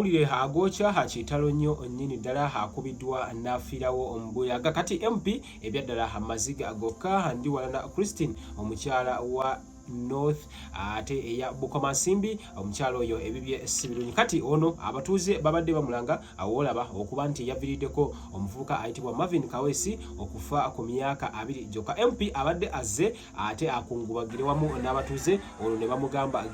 mawulire agoocha hakitalo nnyo nnyini ddala akubiddwa n'afiirawo omubuyaga kati MP ebyaddala amaziga gokka ndi walana Christine omukyala wa North ate eya Bukomansimbi omukyalo oyo ebibye sibirunyi kati ono abatuuze babadde bamulanga awolaba okuba nti yaviiriddeko omuvubuka ayitibwa Marvin Kawesi okufa ku myaka 2 joka MP abadde azze ate akungubagire wamu n'abatuuze ono ne bamugamba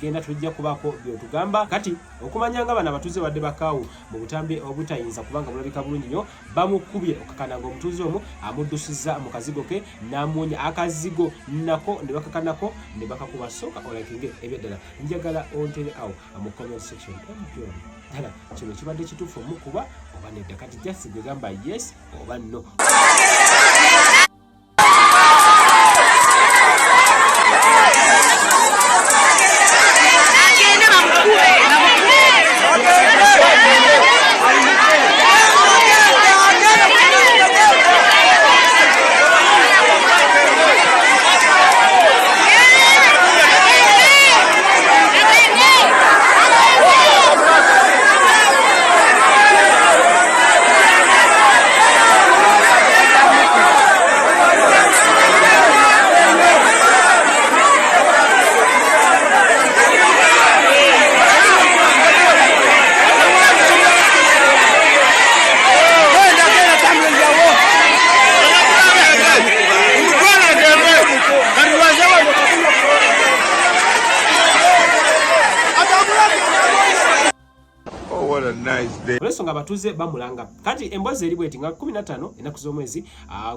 genda tujja kubaako byotugamba kati okumanyanga bana abatuuze badde bakaawu mu butambi obutayinza kubanga bulabika bulungi nnyo bamukubye okakananga omutuuze omu amuddusizza mu kazigo ke n'amuwonya akazigo nako ne bakakanako ne bakakuba soka olakinge ebyaddala njagala ontere awo mu comment section ddala kino kibadde kituufu omukuba oba nedda kati just gwegamba yes oba no. Olwensonga abatuuze bamulanga kati emboozi eri bweti nga 15 ennaku z'omwezi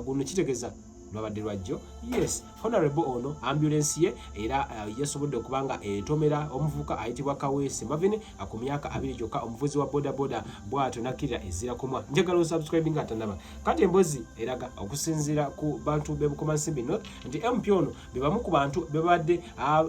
guno kitegeeza lwabadde lwajjo yes honorable ono ambulance ye era yasobodde okubanga etomera omuvubuka ayitibwa Kawesi Marvin ku myaka 2 gyokka omuvuzi wa boda bwato nakirira ezira kumwa njagala osubscribing atanaba kati emboozi eraga okusinziira ku bantu be Bukomansimbi North nti MP ono bebamu ku bantu bebadde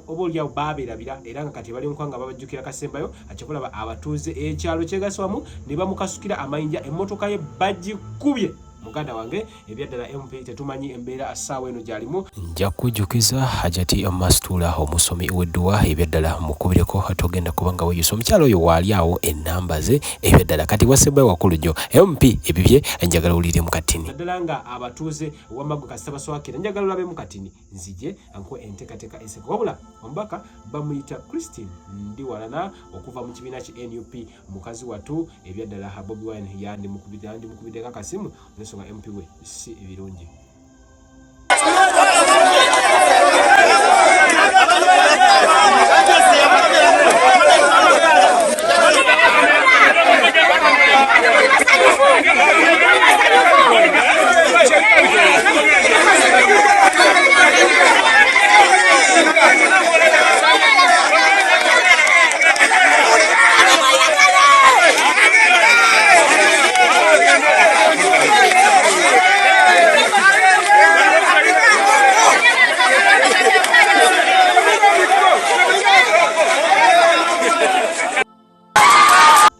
obolyawo babeerabira era nga kati bali nkwanga babajjukira kasembayo akyapulaba abatuuze ekyalo kyegaswamu ne bamukasukira amayinja emmotoka ye bagikubye muganda wange ebyaddala MP tetumanyi embeera assaawa eno gyalimu nja kujjukiza Hajati Masitula omusomi w'edduwa ebyaddala mukubireko togenda kubanga weyusa omukyalo oyo waali awo ennamba ze ebyaddala kati wasembayo wakulu nnyo MP ebibye njagala ulire mu katini ddala nga abatuuze wamagwe kasita baswakira njagala olabe mu katini nzije ankwe enteekateeka eseko wabula omubaka bamuyita Christine Ndiwalana okuva mu kibiina ki NUP mukazi watu ebyaddala Bobi Wine yandi mukubidde kakasimu nga MP we si ebirungi.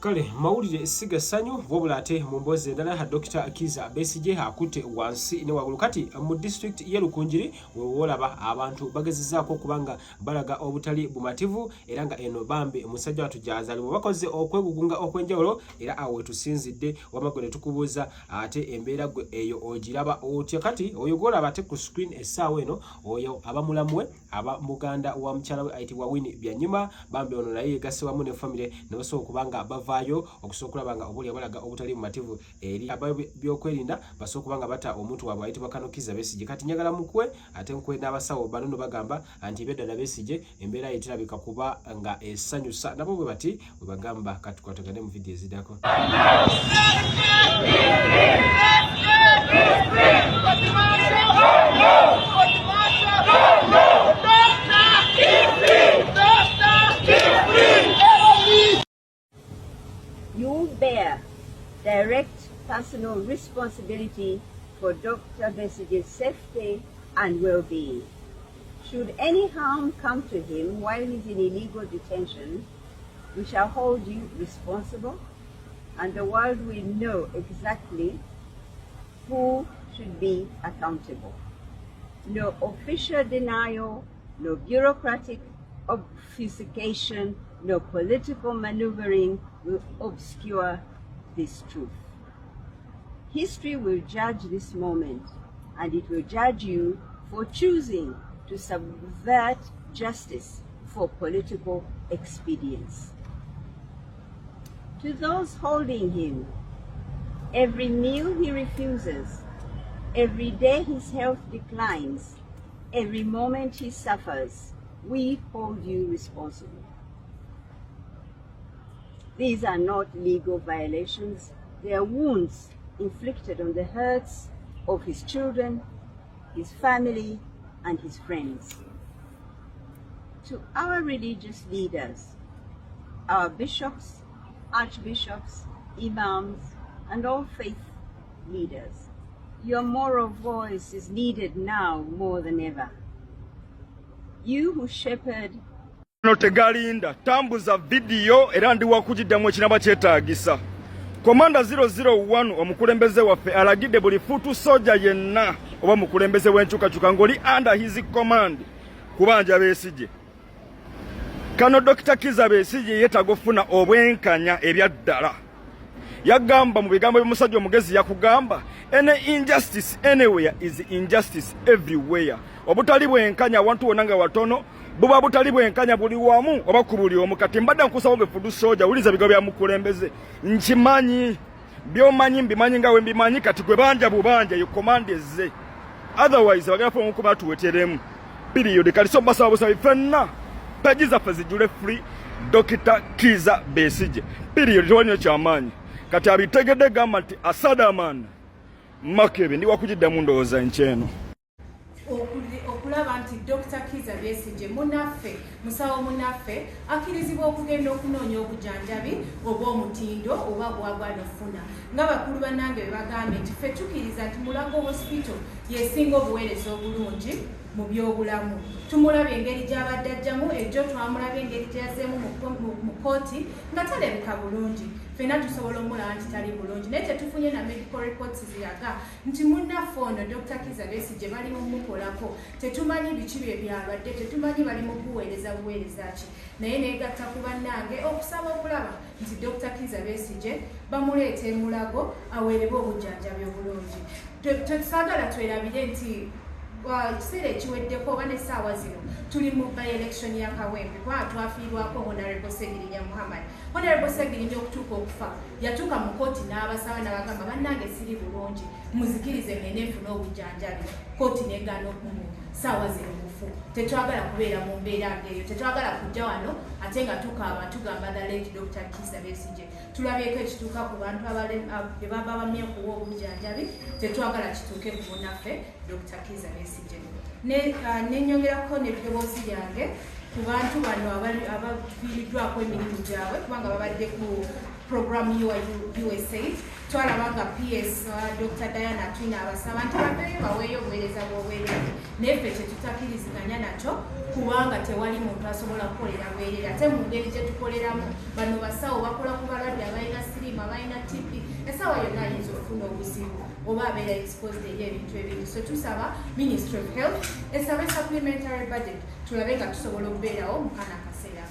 Kale mawulire siga sanyu wabula ate mu mboozi endala Dr. Kizza Besigye akutte wansi ne wagulu kati mu district ye Lukunjiri wolaba abantu bagezezzaako kubanga balaga obutali bumativu era nga eno bambi omusajja watujazali bakoze okwegugunga okwenjawulo era awe tusinzidde wamagwe tukubuuza ate embeera gwe eyo ogiraba otya kati oyo golaba ate ku screen essaawa eno oyo abamulamwe aba muganda wa mukyala we ayitibwa Winnie Byanyima bambi ono naye yegasse wamu ne family ne basobola kubanga bavaayo okusobola okulaba obuli abalaga obutali bumativu eri ab'ebyokwerinda basobola kubanga bata omuntu waabwe ayitibwa Kano Kizza Besigye kati njagala mukwe ate nkwe n'abasawo bano no bagamba anti ebyadda Besigye embeera yeterabika kuba nga esanyusa nabo bwe bati bwe bagamba katukwatagane mu vidiyo eziddako. You bear direct personal responsibility for Dr. Besigye's safety and well-being. Should any harm come to him while he's in illegal detention, we shall hold you responsible, and the world will know exactly who should be accountable. No official denial, no bureaucratic obfuscation, no political maneuvering will obscure this truth. History will judge this moment, and it will judge you for choosing to subvert justice for political expedience. To those holding him, every meal he refuses, every day his health declines, every moment he suffers, we hold you responsible. These are not legal violations, they are wounds inflicted on the hurts of his children, his family, and his friends. To our religious leaders, our bishops, archbishops, imams, and all faith leaders, your moral voice is needed now more than ever. You who shepherd no tegalinda tambuza video era ndi wakujiddamu ekinaba kyetaagisa. Komanda 001 omukulembeze waffe alagidde buli futu soja yenna oba mukulembeze w'enkyukakyuka ng'oli under his command kubanja Besigye. Kano Dr. Kizza Besigye yeetaaga okufuna obwenkanya ebyaddala. Yagamba mu bigambo by'omusajja omugezi yakugamba, any injustice anywhere is injustice everywhere. Obutali bwenkanya awantu wonna nga watono, buba butali bwenkanya buli wamu oba ku buli omu. Kati mbadde nkusaba befudu soja uliza bigambo bya mukulembeze. Nkimanyi byomanyi mbimanyi nga we mbimanyi kati gwe banja bubanja you command ze. Otherwise bagafo omukuba tuweteremu. Period kali so basaba busabi fenna. Pages zaffe zijule free Dr. Kizza Besigye. Period twanyo kyamanyi. Kati abitegedde gamba nti Asadaman Makebe ndi wakujiddamu ndowooza enkyeno. Okulaba nti Dr. Kizza Besigye munaffe musawo munaffe akkirizibwa okugenda okunoonya obujjanjabi obw'omutindo oba bwagwana ofuna nga bakulu bannange bwe bagambye nti ffe tukkiriza nti Mulago Hospital yesinga obuweereza obulungi mu byobulamu. Tumulabye engeri gy'abadde ajjamu, ejjo twamulabye engeri gye yazzeemu mu kooti nga talabika bulungi. Ffenna tusobola omulaba nti tali bulungi naye tetufunye na medical reports ziraga nti munnaffe ono Dr. Kizza Besigye bali mu mukolako. Tetumanyi biki bye byalwadde, tetumanyi bali mu kuweereza buweereza ki, naye neegatta ku bannange okusaba okulaba nti Dr. Kizza Besigye bamuleeta e Mulago aweerebwe obujjanjabi obulungi. Tetusaagala twerabire nti ekiseera ekiweddeko oba n'essaawa zino tuli mu by-election ya Kawempe kuba twafiirwako Honorable Ssegirinya Muhammad. Honorable Ssegirinya okutuuka okufa yatuuka mu kooti n'abasaba n'abagamba bannange siri bulungi muzikirize ngende nfune obujjanjabi. Kooti n'egaana ssaawa zino mufu. Tetwagala kubeera mu mbeera ng'eyo, tetwagala kujja wano ate nga tukaaba tugamba the late Dr. Kizza Besigye. Tulabyeko ekituuka ku bantu be baba bamye okuwa obujjanjabi, tetwagala kituuke ku munnaffe Dr. Kizza Besigye. Nenyongerako n'eddoboozi lyange ku bantu bano abaviiriddwako emirimu gyabwe kubanga babadde ku program USAID. Twalaba nga PS Dr. Diana Twina abasaba nti baddeyo baweeyo obuweereza bw'obwereere, naye ffe tetutakkiriziganya nakyo kubanga tewali muntu asobola kukolera bwereere. Ate mu ngeri gye tukoleramu bano basawo bakola ku balwadde abalina siriimu, abalina TB, essaawa yonna ayinza okufuna obuzibu oba abeera exposed eri ebintu ebingi. So tusaba Ministry of Health esabe supplementary budget tulabe nga tusobola okubeerawo mu kana kaseera.